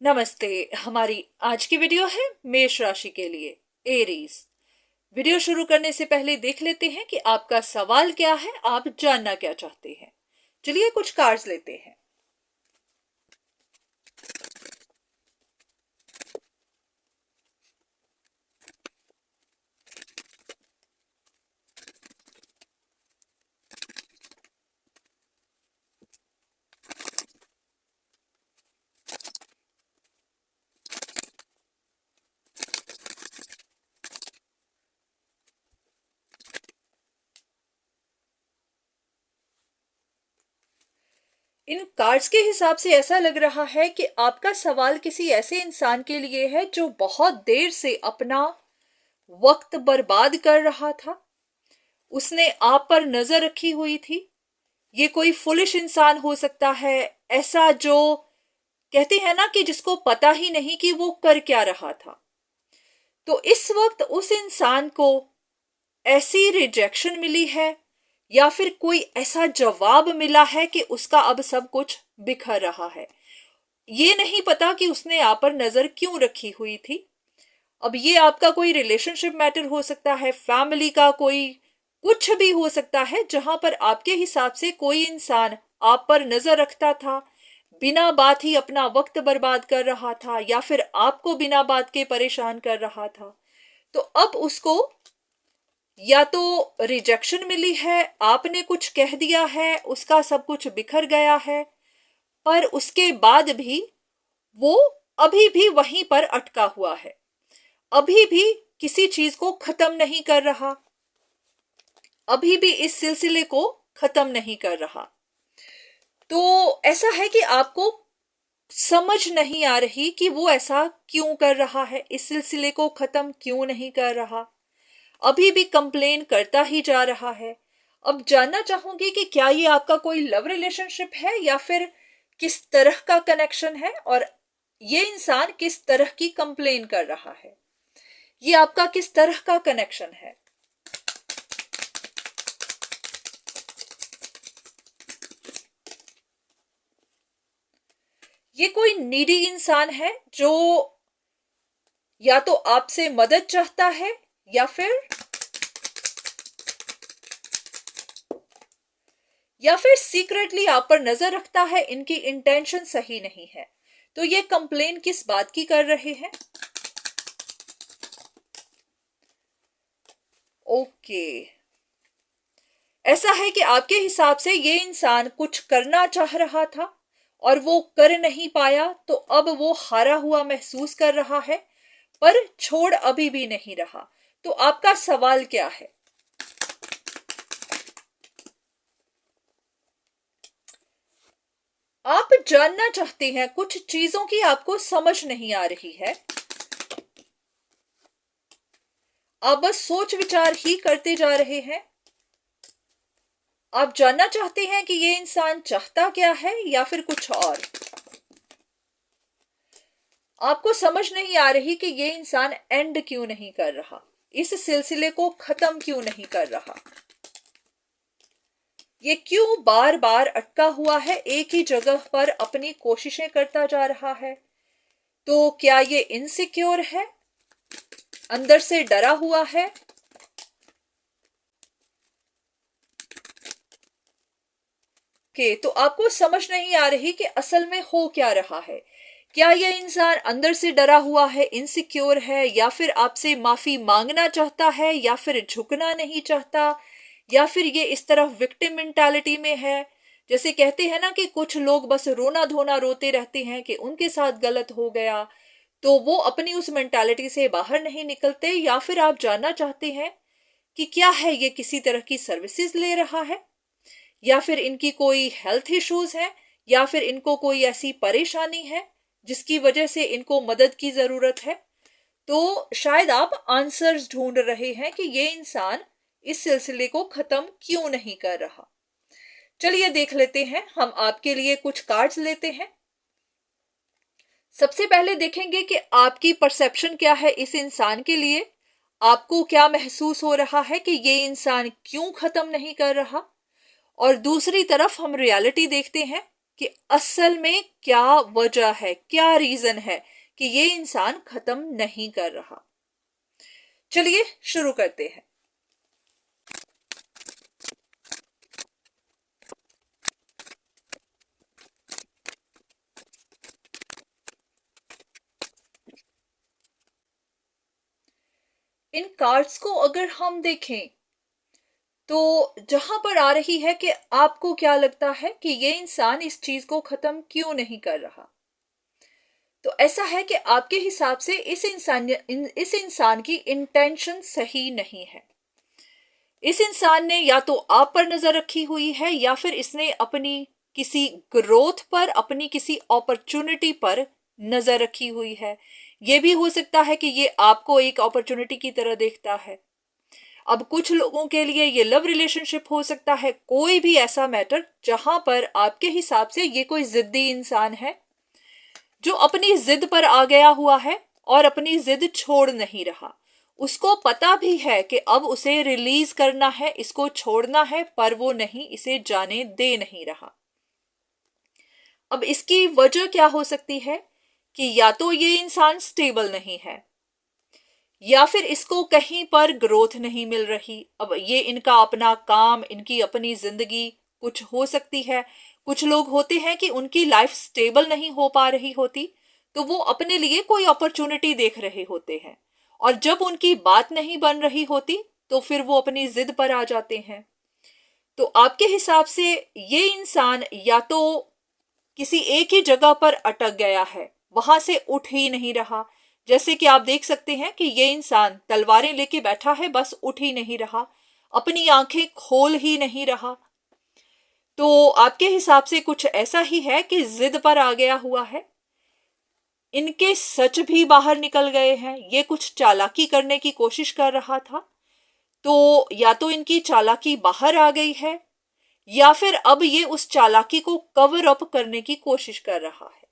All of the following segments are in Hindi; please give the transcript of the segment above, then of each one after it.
नमस्ते। हमारी आज की वीडियो है मेष राशि के लिए, एरीज। वीडियो शुरू करने से पहले देख लेते हैं कि आपका सवाल क्या है, आप जानना क्या चाहते हैं। चलिए कुछ कार्ड्स लेते हैं। इन कार्ड्स के हिसाब से ऐसा लग रहा है कि आपका सवाल किसी ऐसे इंसान के लिए है जो बहुत देर से अपना वक्त बर्बाद कर रहा था। उसने आप पर नजर रखी हुई थी। ये कोई फुलिश इंसान हो सकता है, ऐसा जो कहते हैं ना कि जिसको पता ही नहीं कि वो कर क्या रहा था। तो इस वक्त उस इंसान को ऐसी रिजेक्शन मिली है या फिर कोई ऐसा जवाब मिला है कि उसका अब सब कुछ बिखर रहा है। ये नहीं पता कि उसने आप पर नजर क्यों रखी हुई थी। अब ये आपका कोई रिलेशनशिप मैटर हो सकता है, फैमिली का कोई कुछ भी हो सकता है, जहां पर आपके हिसाब से कोई इंसान आप पर नजर रखता था, बिना बात ही अपना वक्त बर्बाद कर रहा था या फिर आपको बिना बात के परेशान कर रहा था। तो अब उसको या तो रिजेक्शन मिली है, आपने कुछ कह दिया है, उसका सब कुछ बिखर गया है, पर उसके बाद भी वो अभी भी वहीं पर अटका हुआ है, अभी भी किसी चीज को खत्म नहीं कर रहा, अभी भी इस सिलसिले को खत्म नहीं कर रहा। तो ऐसा है कि आपको समझ नहीं आ रही कि वो ऐसा क्यों कर रहा है, इस सिलसिले को खत्म क्यों नहीं कर रहा, अभी भी कंप्लेन करता ही जा रहा है। अब जानना चाहूंगी कि क्या ये आपका कोई लव रिलेशनशिप है या फिर किस तरह का कनेक्शन है, और ये इंसान किस तरह की कंप्लेन कर रहा है, ये आपका किस तरह का कनेक्शन है। ये कोई नीडी इंसान है जो या तो आपसे मदद चाहता है या फिर सीक्रेटली आप पर नजर रखता है, इनकी इंटेंशन सही नहीं है। तो ये कंप्लेन किस बात की कर रहे हैं? ओके, ऐसा है कि आपके हिसाब से ये इंसान कुछ करना चाह रहा था और वो कर नहीं पाया, तो अब वो हारा हुआ महसूस कर रहा है, पर छोड़ अभी भी नहीं रहा। तो आपका सवाल क्या है? आप जानना चाहते हैं, कुछ चीजों की आपको समझ नहीं आ रही है, आप बस सोच विचार ही करते जा रहे हैं। आप जानना चाहते हैं कि ये इंसान चाहता क्या है या फिर कुछ और। आपको समझ नहीं आ रही कि ये इंसान एंड क्यों नहीं कर रहा, इस सिलसिले को खत्म क्यों नहीं कर रहा, ये क्यों बार बार अटका हुआ है, एक ही जगह पर अपनी कोशिशें करता जा रहा है। तो क्या ये इनसिक्योर है, अंदर से डरा हुआ है? तो आपको समझ नहीं आ रही कि असल में हो क्या रहा है। क्या ये इंसान अंदर से डरा हुआ है, इनसिक्योर है, या फिर आपसे माफी मांगना चाहता है, या फिर झुकना नहीं चाहता, या फिर ये इस तरफ विक्टिम मेंटालिटी में है। जैसे कहते हैं ना कि कुछ लोग बस रोना धोना रोते रहते हैं कि उनके साथ गलत हो गया, तो वो अपनी उस मेंटालिटी से बाहर नहीं निकलते। या फिर आप जानना चाहते हैं कि क्या है ये किसी तरह की सर्विसेज ले रहा है, या फिर इनकी कोई हेल्थ इश्यूज है, या फिर इनको कोई ऐसी परेशानी है जिसकी वजह से इनको मदद की जरूरत है। तो शायद आप आंसर्स ढूंढ रहे हैं कि ये इंसान इस सिलसिले को खत्म क्यों नहीं कर रहा। चलिए देख लेते हैं, हम आपके लिए कुछ कार्ड्स लेते हैं। सबसे पहले देखेंगे कि आपकी परसेप्शन क्या है इस इंसान के लिए, आपको क्या महसूस हो रहा है कि ये इंसान क्यों खत्म नहीं कर रहा। और दूसरी तरफ हम रियलिटी देखते हैं कि असल में क्या वजह है, क्या रीजन है कि ये इंसान खत्म नहीं कर रहा। चलिए शुरू करते हैं। इन कार्ड्स को अगर हम देखें तो जहां पर आ रही है कि आपको क्या लगता है कि ये इंसान इस चीज को खत्म क्यों नहीं कर रहा, तो ऐसा है कि आपके हिसाब से इस इंसान की इंटेंशन सही नहीं है। इस इंसान ने या तो आप पर नजर रखी हुई है या फिर इसने अपनी किसी ग्रोथ पर, अपनी किसी अपॉर्चुनिटी पर नजर रखी हुई है। ये भी हो सकता है कि ये आपको एक अपॉर्चुनिटी की तरह देखता है। अब कुछ लोगों के लिए ये लव रिलेशनशिप हो सकता है, कोई भी ऐसा मैटर जहां पर आपके हिसाब से ये कोई जिद्दी इंसान है जो अपनी जिद पर आ गया हुआ है और अपनी जिद छोड़ नहीं रहा। उसको पता भी है कि अब उसे रिलीज करना है, इसको छोड़ना है, पर वो नहीं, इसे जाने दे नहीं रहा। अब इसकी वजह क्या हो सकती है कि या तो ये इंसान स्टेबल नहीं है या फिर इसको कहीं पर ग्रोथ नहीं मिल रही। अब ये इनका अपना काम, इनकी अपनी जिंदगी कुछ हो सकती है। कुछ लोग होते हैं कि उनकी लाइफ स्टेबल नहीं हो पा रही होती, तो वो अपने लिए कोई अपॉर्चुनिटी देख रहे होते हैं और जब उनकी बात नहीं बन रही होती तो फिर वो अपनी जिद पर आ जाते हैं। तो आपके हिसाब से ये इंसान या तो किसी एक ही जगह पर अटक गया है, वहां से उठ ही नहीं रहा। जैसे कि आप देख सकते हैं कि ये इंसान तलवारें लेके बैठा है, बस उठ ही नहीं रहा, अपनी आंखें खोल ही नहीं रहा। तो आपके हिसाब से कुछ ऐसा ही है कि जिद पर आ गया हुआ है। इनके सच भी बाहर निकल गए हैं, ये कुछ चालाकी करने की कोशिश कर रहा था, तो या तो इनकी चालाकी बाहर आ गई है या फिर अब ये उस चालाकी को कवर अप करने की कोशिश कर रहा है।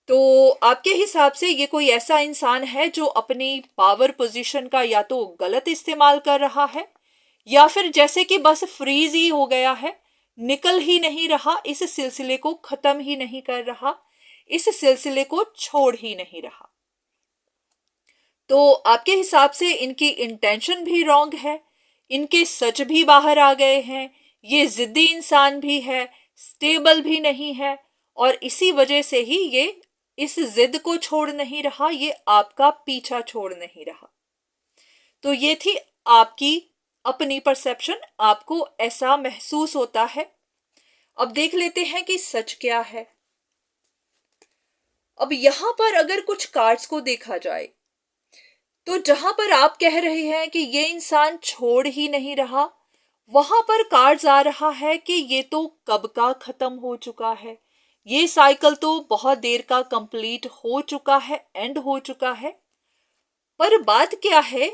तो आपके हिसाब से ये कोई ऐसा इंसान है जो अपनी पावर पोजीशन का या तो गलत इस्तेमाल कर रहा है या फिर जैसे कि बस फ्रीज ही हो गया है, निकल ही नहीं रहा, इस सिलसिले को खत्म ही नहीं कर रहा, इस सिलसिले को छोड़ ही नहीं रहा। तो आपके हिसाब से इनकी इंटेंशन भी रॉन्ग है, इनके सच भी बाहर आ गए हैं, ये जिद्दी इंसान भी है, स्टेबल भी नहीं है और इसी वजह से ही ये इस जिद को छोड़ नहीं रहा, ये आपका पीछा छोड़ नहीं रहा। तो ये थी आपकी अपनी परसेप्शन, आपको ऐसा महसूस होता है। अब देख लेते हैं कि सच क्या है। अब यहां पर अगर कुछ कार्ड्स को देखा जाए तो जहां पर आप कह रहे हैं कि ये इंसान छोड़ ही नहीं रहा, वहां पर कार्ड्स आ रहा है कि ये तो कब का खत्म हो चुका है, ये साइकिल तो बहुत देर का कंप्लीट हो चुका है, एंड हो चुका है। पर बात क्या है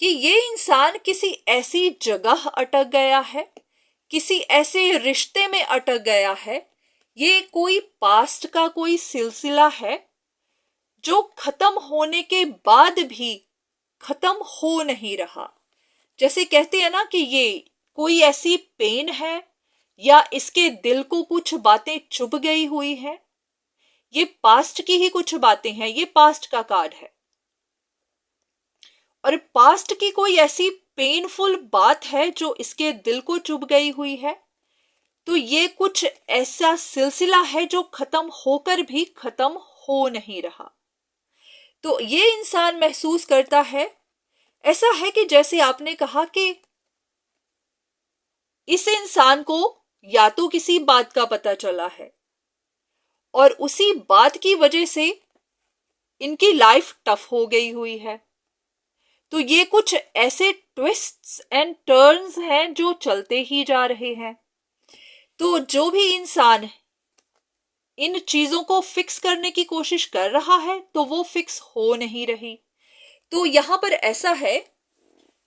कि ये इंसान किसी ऐसी जगह अटक गया है, किसी ऐसे रिश्ते में अटक गया है, ये कोई पास्ट का कोई सिलसिला है जो खत्म होने के बाद भी खत्म हो नहीं रहा। जैसे कहते हैं ना कि ये कोई ऐसी पेन है या इसके दिल को कुछ बातें चुभ गई हुई है, ये पास्ट की ही कुछ बातें हैं, ये पास्ट का कार्ड है और पास्ट की कोई ऐसी पेनफुल बात है जो इसके दिल को चुभ गई हुई है। तो ये कुछ ऐसा सिलसिला है जो खत्म होकर भी खत्म हो नहीं रहा। तो ये इंसान महसूस करता है, ऐसा है कि जैसे आपने कहा कि इस इंसान को या तो किसी बात का पता चला है और उसी बात की वजह से इनकी लाइफ टफ हो गई हुई है। तो ये कुछ ऐसे ट्विस्ट्स एंड टर्न्स हैं जो चलते ही जा रहे हैं। तो जो भी इंसान इन चीजों को फिक्स करने की कोशिश कर रहा है तो वो फिक्स हो नहीं रही। तो यहां पर ऐसा है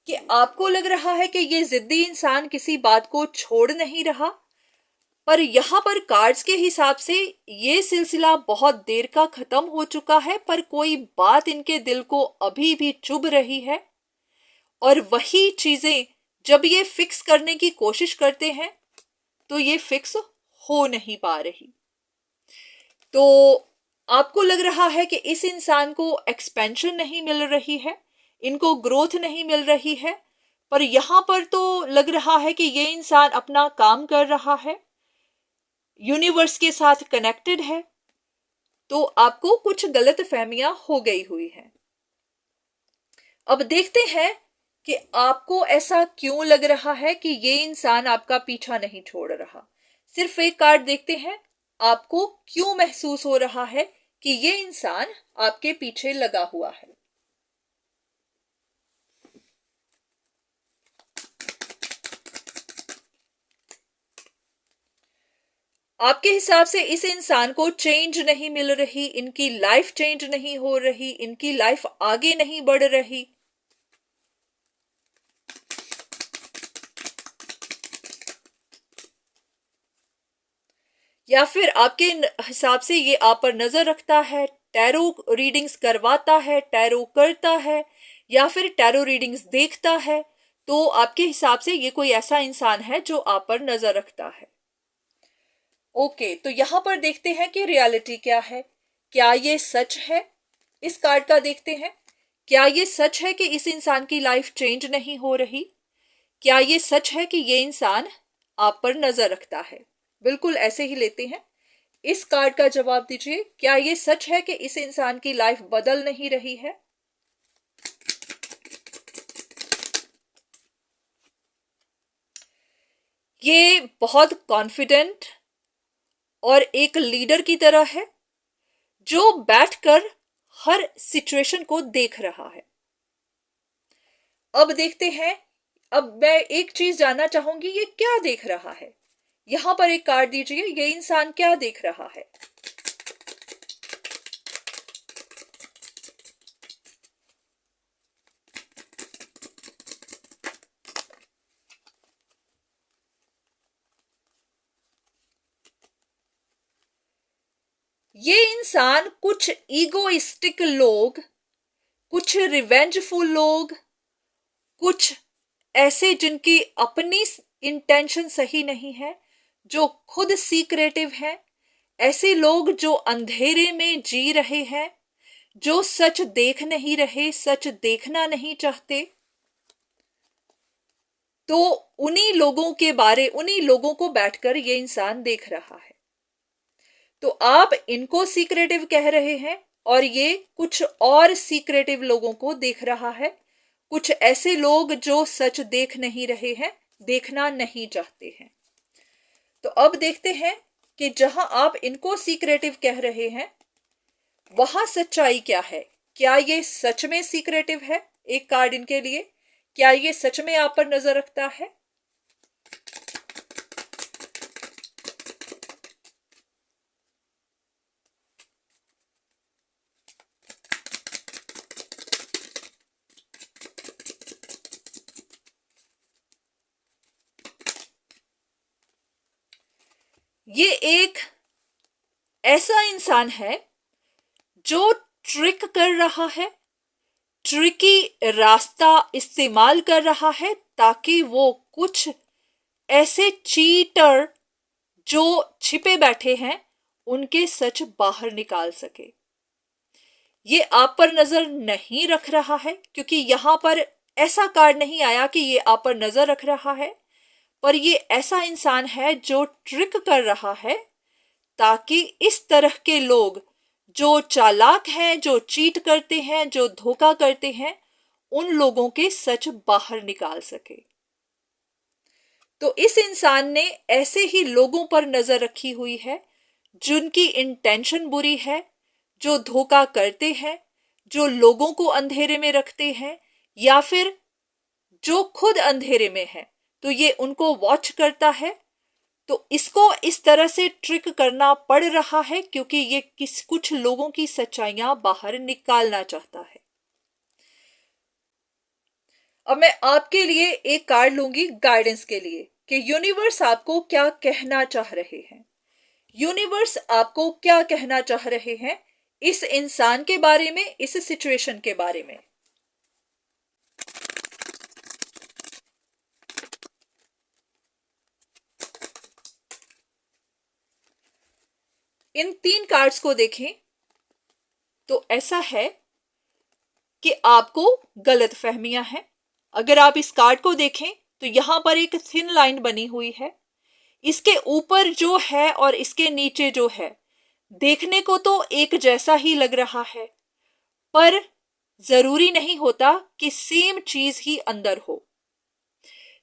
कि आपको लग रहा है कि ये जिद्दी इंसान किसी बात को छोड़ नहीं रहा, पर यहां पर कार्ड्स के हिसाब से ये सिलसिला बहुत देर का खत्म हो चुका है, पर कोई बात इनके दिल को अभी भी चुभ रही है और वही चीजें जब ये फिक्स करने की कोशिश करते हैं तो ये फिक्स हो नहीं पा रही। तो आपको लग रहा है कि इस इंसान को एक्सपेंशन नहीं मिल रही है, इनको ग्रोथ नहीं मिल रही है, पर यहां पर तो लग रहा है कि ये इंसान अपना काम कर रहा है, यूनिवर्स के साथ कनेक्टेड है। तो आपको कुछ गलत फहमियां हो गई हुई हैं। अब देखते हैं कि आपको ऐसा क्यों लग रहा है कि ये इंसान आपका पीछा नहीं छोड़ रहा। सिर्फ एक कार्ड देखते हैं, आपको क्यों महसूस हो रहा है कि ये इंसान आपके पीछे लगा हुआ है। आपके हिसाब से इस इंसान को चेंज नहीं मिल रही, इनकी लाइफ चेंज नहीं हो रही, इनकी लाइफ आगे नहीं बढ़ रही। या फिर आपके हिसाब से ये आप पर नजर रखता है, टैरो रीडिंग्स करवाता है, टैरो करता है, या फिर टैरो रीडिंग्स देखता है। तो आपके हिसाब से ये कोई ऐसा इंसान है जो आप पर नजर रखता है। ओके, तो यहां पर देखते हैं कि रियलिटी क्या है। क्या ये सच है? इस कार्ड का देखते हैं। क्या ये सच है कि इस इंसान की लाइफ चेंज नहीं हो रही? क्या ये सच है कि ये इंसान आप पर नजर रखता है? बिल्कुल ऐसे ही लेते हैं। इस कार्ड का जवाब दीजिए। क्या ये सच है कि इस इंसान की लाइफ बदल नहीं रही है? ये बहुत कॉन्फिडेंट और एक लीडर की तरह है जो बैठकर हर सिचुएशन को देख रहा है। अब देखते हैं। अब मैं एक चीज जानना चाहूंगी, ये क्या देख रहा है? यहां पर एक कार्ड दीजिए, ये इंसान क्या देख रहा है? ये इंसान कुछ ईगोइस्टिक लोग, कुछ रिवेंजफुल लोग, कुछ ऐसे जिनकी अपनी इंटेंशन सही नहीं है, जो खुद सीक्रेटिव हैं, ऐसे लोग जो अंधेरे में जी रहे हैं, जो सच देख नहीं रहे, सच देखना नहीं चाहते। तो उन्हीं लोगों को बैठकर ये इंसान देख रहा है। तो आप इनको सीक्रेटिव कह रहे हैं और ये कुछ और सीक्रेटिव लोगों को देख रहा है। कुछ ऐसे लोग जो सच देख नहीं रहे हैं, देखना नहीं चाहते हैं। तो अब देखते हैं कि जहां आप इनको सीक्रेटिव कह रहे हैं, वहां सच्चाई क्या है। क्या ये सच में सीक्रेटिव है? एक कार्ड इनके लिए, क्या ये सच में आप पर नजर रखता है? ये एक ऐसा इंसान है जो ट्रिक कर रहा है, ट्रिकी रास्ता इस्तेमाल कर रहा है, ताकि वो कुछ ऐसे चीटर जो छिपे बैठे हैं उनके सच बाहर निकाल सके। ये आप पर नजर नहीं रख रहा है, क्योंकि यहां पर ऐसा कार्ड नहीं आया कि ये आप पर नजर रख रहा है, पर ये ऐसा इंसान है जो ट्रिक कर रहा है, ताकि इस तरह के लोग जो चालाक हैं, जो चीट करते हैं, जो धोखा करते हैं, उन लोगों के सच बाहर निकाल सके। तो इस इंसान ने ऐसे ही लोगों पर नजर रखी हुई है जिनकी इंटेंशन बुरी है, जो धोखा करते हैं, जो लोगों को अंधेरे में रखते हैं, या फिर जो खुद अंधेरे में है, तो ये उनको वॉच करता है। तो इसको इस तरह से ट्रिक करना पड़ रहा है क्योंकि ये कुछ लोगों की सच्चाइयां बाहर निकालना चाहता है। अब मैं आपके लिए एक कार्ड लूंगी गाइडेंस के लिए कि यूनिवर्स आपको क्या कहना चाह रहे हैं। यूनिवर्स आपको क्या कहना चाह रहे हैं इस इंसान के बारे में, इस सिचुएशन के बारे में। इन 3 कार्ड्स को देखें तो ऐसा है कि आपको गलत फहमियां हैं। अगर आप इस कार्ड को देखें तो यहां पर एक थिन लाइन बनी हुई है। इसके ऊपर जो है और इसके नीचे जो है, देखने को तो एक जैसा ही लग रहा है, पर जरूरी नहीं होता कि सेम चीज ही अंदर हो।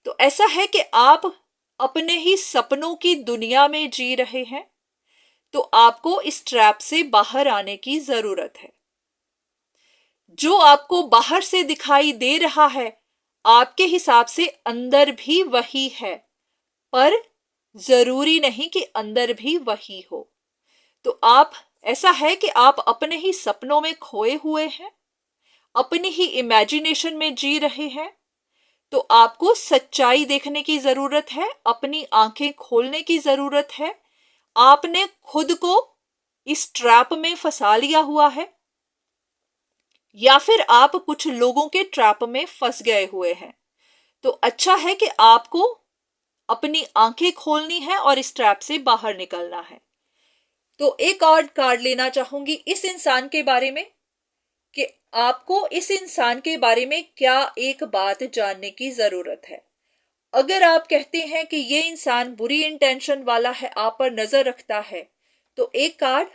तो ऐसा है कि आप अपने ही सपनों की दुनिया में जी रहे हैं, तो आपको इस ट्रैप से बाहर आने की जरूरत है। जो आपको बाहर से दिखाई दे रहा है, आपके हिसाब से अंदर भी वही है, पर जरूरी नहीं कि अंदर भी वही हो। तो आप, ऐसा है कि आप अपने ही सपनों में खोए हुए हैं, अपनी ही इमेजिनेशन में जी रहे हैं। तो आपको सच्चाई देखने की जरूरत है, अपनी आंखें खोलने की जरूरत है। आपने खुद को इस ट्रैप में फंसा लिया हुआ है, या फिर आप कुछ लोगों के ट्रैप में फंस गए हुए हैं। तो अच्छा है कि आपको अपनी आंखें खोलनी है और इस ट्रैप से बाहर निकलना है। तो एक और कार्ड लेना चाहूंगी इस इंसान के बारे में, कि आपको इस इंसान के बारे में क्या एक बात जानने की जरूरत है। अगर आप कहते हैं कि ये इंसान बुरी इंटेंशन वाला है, आप पर नजर रखता है, तो एक कार्ड,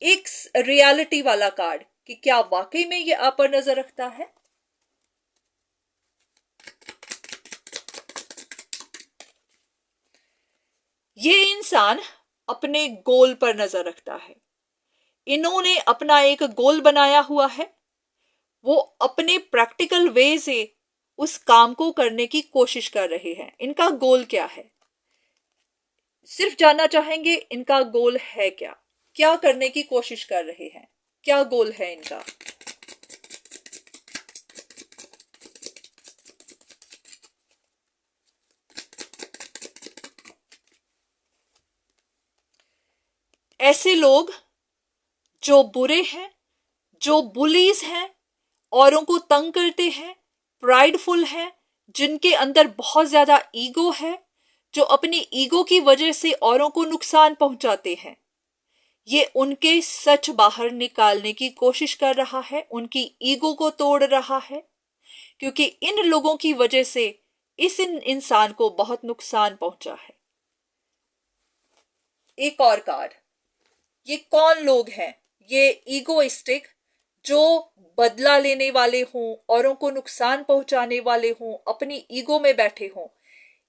एक रियलिटी वाला कार्ड, कि क्या वाकई में ये आप पर नजर रखता है। ये इंसान अपने गोल पर नजर रखता है। इन्होंने अपना एक गोल बनाया हुआ है, वो अपने प्रैक्टिकल वे से उस काम को करने की कोशिश कर रहे हैं। इनका गोल क्या है, सिर्फ जानना चाहेंगे इनका गोल है क्या, क्या करने की कोशिश कर रहे हैं, क्या गोल है इनका। ऐसे लोग जो बुरे हैं, जो बुलीज हैं, औरों को तंग करते हैं, प्राइडफुल हैं, जिनके अंदर बहुत ज्यादा ईगो है, जो अपनी ईगो की वजह से औरों को नुकसान पहुंचाते हैं, ये उनके सच बाहर निकालने की कोशिश कर रहा है, उनकी ईगो को तोड़ रहा है, क्योंकि इन लोगों की वजह से इस इंसान को बहुत नुकसान पहुंचा है। एक और कार्ड, ये कौन लोग हैं, ये ईगोइस्टिक, जो बदला लेने वाले हों, औरों को नुकसान पहुंचाने वाले हों, अपनी ईगो में बैठे हों,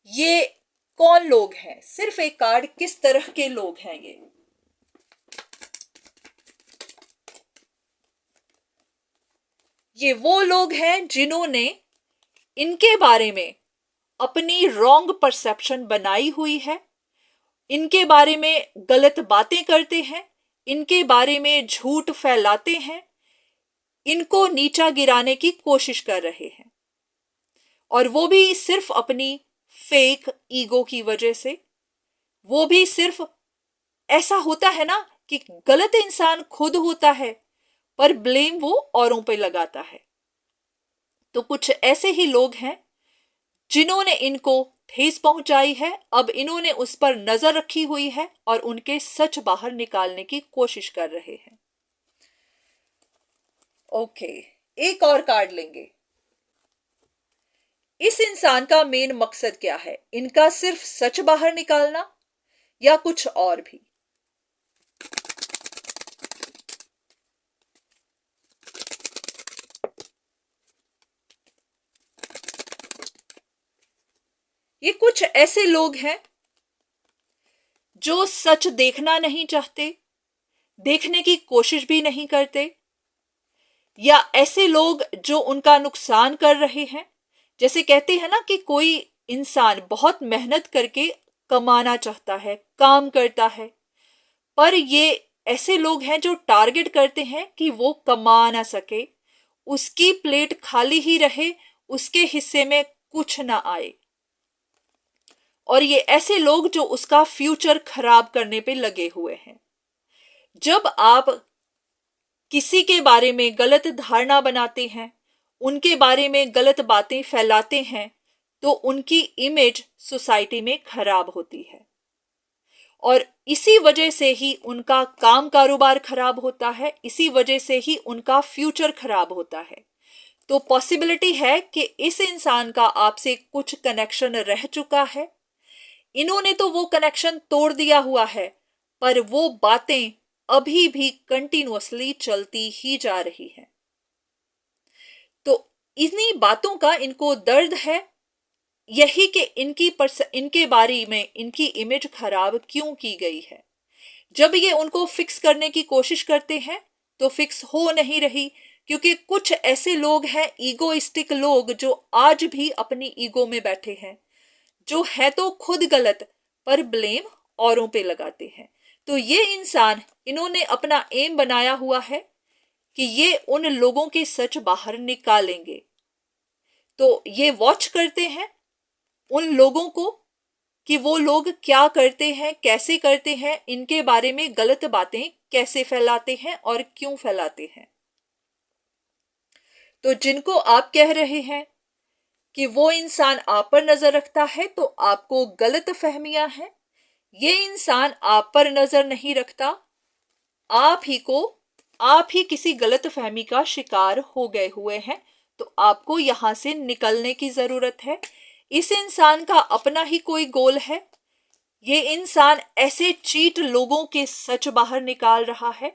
ये कौन लोग हैं। सिर्फ एक कार्ड, किस तरह के लोग हैं ये वो लोग हैं जिन्होंने इनके बारे में अपनी रॉन्ग परसेप्शन बनाई हुई है, इनके बारे में गलत बातें करते हैं, इनके बारे में झूठ फैलाते हैं, इनको नीचा गिराने की कोशिश कर रहे हैं, और वो भी सिर्फ अपनी फेक ईगो की वजह से। वो भी सिर्फ, ऐसा होता है ना कि गलत इंसान खुद होता है, पर ब्लेम वो औरों पे लगाता है। तो कुछ ऐसे ही लोग हैं जिन्होंने इनको ठेस पहुंचाई है, अब इन्होंने उस पर नजर रखी हुई है और उनके सच बाहर निकालने की कोशिश कर रहे हैं। ओके, एक और कार्ड लेंगे। इस इंसान का मेन मकसद क्या है, इनका सिर्फ सच बाहर निकालना या कुछ और भी। ये कुछ ऐसे लोग हैं जो सच देखना नहीं चाहते, देखने की कोशिश भी नहीं करते, या ऐसे लोग जो उनका नुकसान कर रहे हैं। जैसे कहते हैं ना कि कोई इंसान बहुत मेहनत करके कमाना चाहता है, काम करता है, पर ये ऐसे लोग हैं जो टारगेट करते हैं कि वो कमा ना सके, उसकी प्लेट खाली ही रहे, उसके हिस्से में कुछ ना आए। और ये ऐसे लोग जो उसका फ्यूचर खराब करने पे लगे हुए हैं। जब आप किसी के बारे में गलत धारणा बनाते हैं, उनके बारे में गलत बातें फैलाते हैं, तो उनकी इमेज सोसाइटी में खराब होती है। और इसी वजह से ही उनका काम कारोबार खराब होता है, इसी वजह से ही उनका फ्यूचर खराब होता है। तो पॉसिबिलिटी है कि इस इंसान का आपसे कुछ कनेक्शन रह चुका है, इन्होंने तो वो कनेक्शन तोड़ दिया हुआ है, पर वो बातें अभी भी कंटिन्यूअसली चलती ही जा रही है। तो इन्हीं बातों का इनको दर्द है, यही कि इनके बारे में इनकी इमेज खराब क्यों की गई है। जब ये उनको फिक्स करने की कोशिश करते हैं तो फिक्स हो नहीं रही, क्योंकि कुछ ऐसे लोग हैं, ईगोइस्टिक लोग, जो आज भी अपनी ईगो में बैठे हैं, जो है तो खुद गलत पर ब्लेम औरों पे लगाते हैं। तो ये इंसान, इन्होंने अपना एम बनाया हुआ है कि ये उन लोगों के सच बाहर निकालेंगे। तो ये वॉच करते हैं उन लोगों को कि वो लोग क्या करते हैं, कैसे करते हैं, इनके बारे में गलत बातें कैसे फैलाते हैं और क्यों फैलाते हैं। तो जिनको आप कह रहे हैं कि वो इंसान आप पर नजर रखता है, तो आपको गलत फहमियां हैं। ये इंसान आप पर नजर नहीं रखता, आप ही किसी गलत फहमी का शिकार हो गए हुए हैं। तो आपको यहां से निकलने की जरूरत है। इस इंसान का अपना ही कोई गोल है। ये इंसान ऐसे चीट लोगों के सच बाहर निकाल रहा है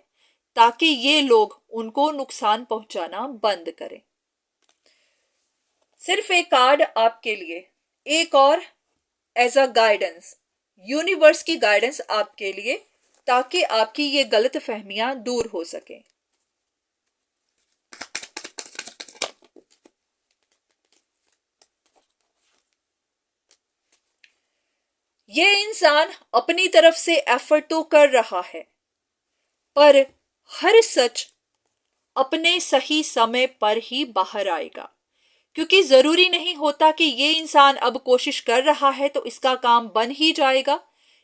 ताकि ये लोग उनको नुकसान पहुंचाना बंद करें। सिर्फ एक कार्ड आपके लिए, एक और एज अ गाइडेंस, यूनिवर्स की गाइडेंस आपके लिए, ताकि आपकी ये गलत फहमियां दूर हो सके। ये इंसान अपनी तरफ से एफर्ट तो कर रहा है, पर हर सच अपने सही समय पर ही बाहर आएगा। क्योंकि जरूरी नहीं होता कि ये इंसान अब कोशिश कर रहा है तो इसका काम बन ही जाएगा।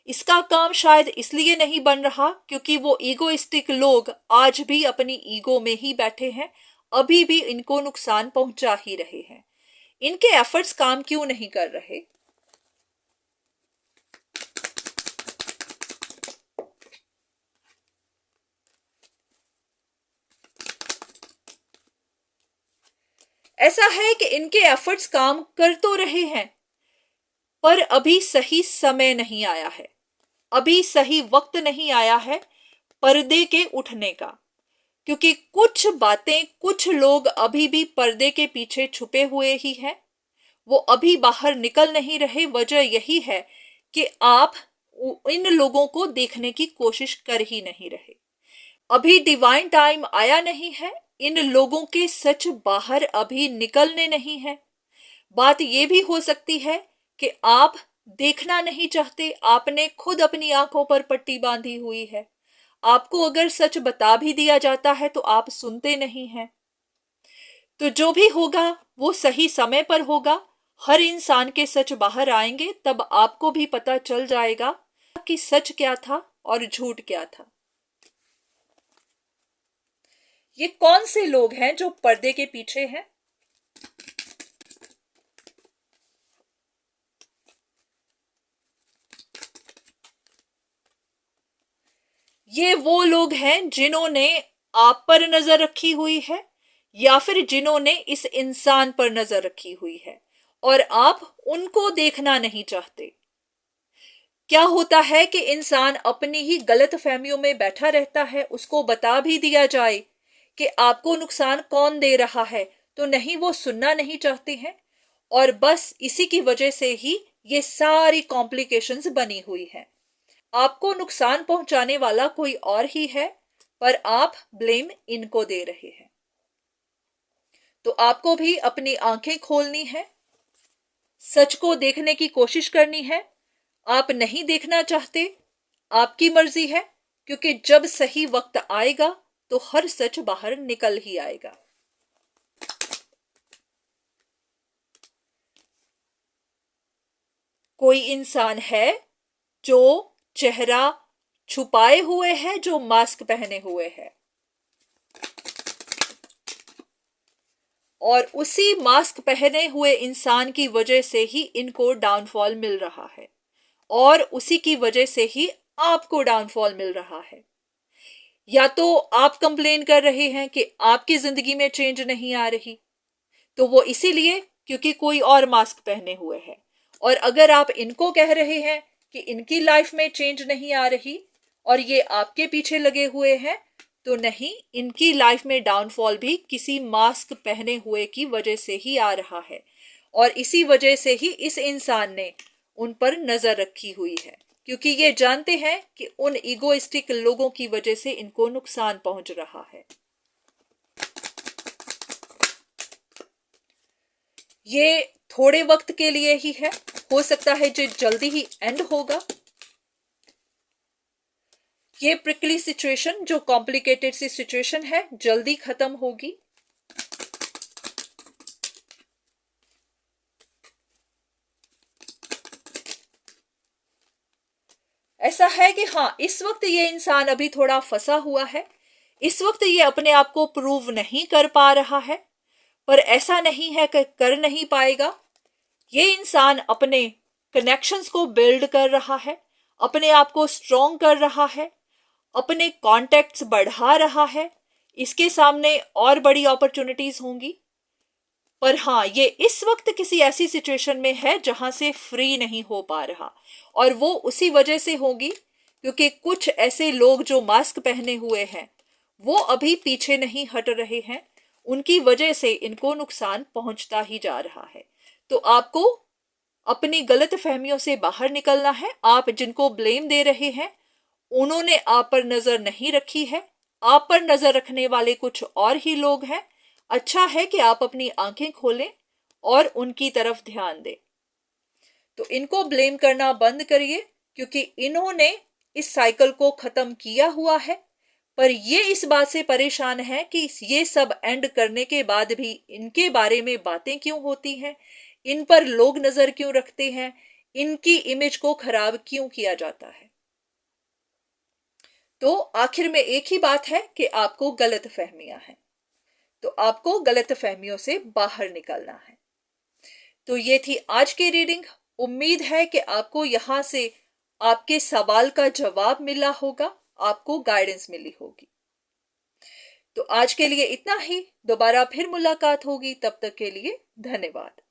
इसका काम शायद इसलिए नहीं बन रहा क्योंकि वो ईगोइस्टिक लोग आज भी अपनी ईगो में ही बैठे हैं, अभी भी इनको नुकसान पहुंचा ही रहे हैं। इनके एफर्ट्स काम क्यों नहीं कर रहे? ऐसा है कि इनके एफर्ट्स काम कर तो रहे हैं, पर अभी सही समय नहीं आया है, अभी सही वक्त नहीं आया है पर्दे के उठने का। क्योंकि कुछ बातें, कुछ लोग अभी भी पर्दे के पीछे छुपे हुए ही हैं, वो अभी बाहर निकल नहीं रहे। वजह यही है कि आप इन लोगों को देखने की कोशिश कर ही नहीं रहे। अभी डिवाइन टाइम आया नहीं है, इन लोगों के सच बाहर अभी निकलने नहीं है। बात यह भी हो सकती है कि आप देखना नहीं चाहते, आपने खुद अपनी आंखों पर पट्टी बांधी हुई है। आपको अगर सच बता भी दिया जाता है तो आप सुनते नहीं हैं। तो जो भी होगा वो सही समय पर होगा। हर इंसान के सच बाहर आएंगे, तब आपको भी पता चल जाएगा कि सच क्या था और झूठ क्या था। ये कौन से लोग हैं जो पर्दे के पीछे हैं? ये वो लोग हैं जिन्होंने आप पर नजर रखी हुई है, या फिर जिन्होंने इस इंसान पर नजर रखी हुई है और आप उनको देखना नहीं चाहते। क्या होता है कि इंसान अपनी ही गलत फहमियों में बैठा रहता है, उसको बता भी दिया जाए कि आपको नुकसान कौन दे रहा है, तो नहीं, वो सुनना नहीं चाहते हैं। और बस इसी की वजह से ही ये सारी कॉम्प्लिकेशंस बनी हुई हैं। आपको नुकसान पहुंचाने वाला कोई और ही है, पर आप ब्लेम इनको दे रहे हैं। तो आपको भी अपनी आंखें खोलनी है, सच को देखने की कोशिश करनी है। आप नहीं देखना चाहते, आपकी मर्जी है, क्योंकि जब सही वक्त आएगा तो हर सच बाहर निकल ही आएगा। कोई इंसान है जो चेहरा छुपाए हुए है, जो मास्क पहने हुए है, और उसी मास्क पहने हुए इंसान की वजह से ही इनको डाउनफॉल मिल रहा है, और उसी की वजह से ही आपको डाउनफॉल मिल रहा है, या तो आप कंप्लेन कर रहे हैं कि आपकी जिंदगी में चेंज नहीं आ रही, तो वो इसीलिए क्योंकि कोई और मास्क पहने हुए है। और अगर आप इनको कह रहे हैं कि इनकी लाइफ में चेंज नहीं आ रही और ये आपके पीछे लगे हुए हैं, तो नहीं, इनकी लाइफ में डाउनफॉल भी किसी मास्क पहने हुए की वजह से ही आ रहा है, और इसी वजह से ही इस इंसान ने उन पर नजर रखी हुई है, क्योंकि ये जानते हैं कि उन इगोइस्टिक लोगों की वजह से इनको नुकसान पहुंच रहा है। ये थोड़े वक्त के लिए ही है, हो सकता है जो जल्दी ही एंड होगा। ये प्रिकली सिचुएशन, जो कॉम्प्लिकेटेड सी सिचुएशन है, जल्दी खत्म होगी। ऐसा है कि हाँ, इस वक्त ये इंसान अभी थोड़ा फंसा हुआ है, इस वक्त ये अपने आप को प्रूव नहीं कर पा रहा है, पर ऐसा नहीं है कि कर नहीं पाएगा। ये इंसान अपने कनेक्शंस को बिल्ड कर रहा है, अपने आप को स्ट्रॉन्ग कर रहा है, अपने कॉन्टेक्ट्स बढ़ा रहा है। इसके सामने और बड़ी अपॉर्चुनिटीज होंगी, पर हाँ, ये इस वक्त किसी ऐसी सिचुएशन में है जहां से फ्री नहीं हो पा रहा, और वो उसी वजह से होगी क्योंकि कुछ ऐसे लोग जो मास्क पहने हुए हैं वो अभी पीछे नहीं हट रहे हैं, उनकी वजह से इनको नुकसान पहुंचता ही जा रहा है। तो आपको अपनी गलत फहमियों से बाहर निकलना है। आप जिनको ब्लेम दे रहे हैं उन्होंने आप पर नजर नहीं रखी है, आप पर नजर रखने वाले कुछ और ही लोग हैं। अच्छा है कि आप अपनी आंखें खोलें और उनकी तरफ ध्यान दें। तो इनको ब्लेम करना बंद करिए, क्योंकि इन्होंने इस साइकिल को खत्म किया हुआ है, पर ये इस बात से परेशान है कि ये सब एंड करने के बाद भी इनके बारे में बातें क्यों होती हैं, इन पर लोग नजर क्यों रखते हैं, इनकी इमेज को खराब क्यों किया जाता है। तो आखिर में एक ही बात है कि आपको गलत फहमियां हैं, तो आपको गलत फहमियों से बाहर निकलना है। तो ये थी आज की रीडिंग। उम्मीद है कि आपको यहाँ से आपके सवाल का जवाब मिला होगा, आपको गाइडेंस मिली होगी। तो आज के लिए इतना ही, दोबारा फिर मुलाकात होगी, तब तक के लिए धन्यवाद।